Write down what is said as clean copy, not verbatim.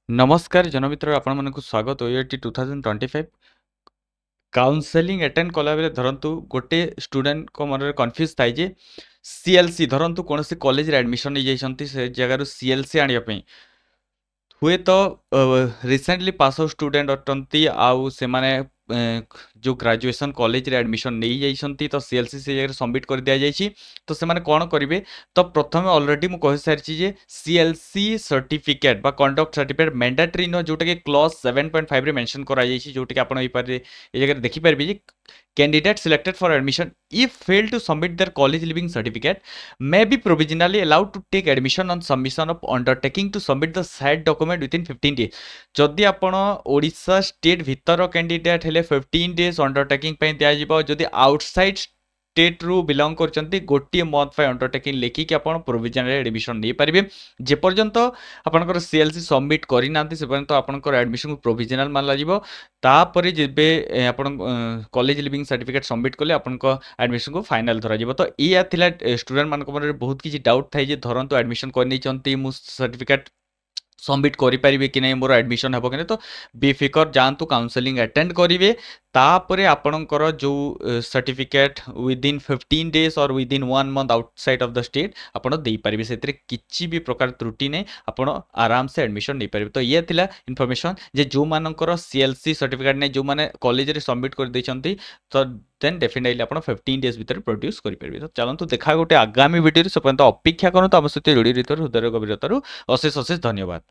नमस्कार जनमित्र आपण मानक स्वागत ओईटी 2025 काउंसलिंग अटेंड कला बेले धरंतु गोटे स्टूडेंट को मन कन्फ्यूज थाए जे सीएलसी धरंतु कौन से कॉलेज रे एडमिशन नहीं जाइछंती से जगह सीएलसी आनिया पई हुए तो रिसेंटली पास आउट स्टूडेंट अटंती आउ से माने जो ग्रेजुएशन कॉलेज रे एडमिशन नहीं जाइछंती तो सीएलसी से जगह सबमिट कर दिया जाइछि तो से माने कोन करिवे तो प्रथमे ऑलरेडी मु कहि सारिछि जे सीएलसी सर्टिफिकेट बा कंडक्ट सर्टिफिकेट मैंडेटरी नो जोटा के क्लॉज 7.5 रे मेंशन करा जाइछि जोटा के आपण ए जगह देखि परबे जे candidate selected for admission if fail to submit their college leaving certificate may be provisionally allowed to take admission on submission of undertaking to submit the said document within 15 days जदि आपण ओडिशा स्टेट भीतर candidate हेले 15 days undertaking पे दिया जिवो जदि outside state रु belong करचंती गोटी मंथ पे अंडरटेकिंग लेखि कि आपण प्रोविजनल एडमिशन नै परिबे जे पर्यंत आपनकर सीएलसी सबमिट करि नांती से पर्यंत आपनकर एडमिशन को प्रोविजनल मानला जिवो तापरे जेबे आपण कॉलेज लिविंग सर्टिफिकेट सबमिट कले आपण एडमिशन को फाइनल धरा जिवो तो इया थिला स्टूडेंट मान को बहुत किछि डाउट थाइ जे धरंतु एडमिशन कर नै चंती मु सर्टिफिकेट सबमिट करें कि नहीं मोर एडमिशन हे कि तो बेफिकर जातु काउंसलिंग अटेंड करेंगे तापर आपणकर जो सर्टिफिकेट विदिन 15 डेज और within 1 month outside of the state आपड़ दे पारे से किसी भी प्रकार त्रुटि नहीं आपड़ आराम से एडमिशन नहीं पारे तो ये थिला इनफॉरमेशन जे जो मानकर सीएलसी सर्टिफिकेट नहीं जो माने कॉलेज रे सबमिट कर देछंती तो देन डेफिनेटली आप 15 डेज भीतर प्रोड्यूस करेंगे तो चलते देखा गोटे आगामी वीडियो से पर्यंत अपेक्षा करूँ आम सहित जोड़ी हृदय गभीरतार अशेष अशेष धन्यवाद।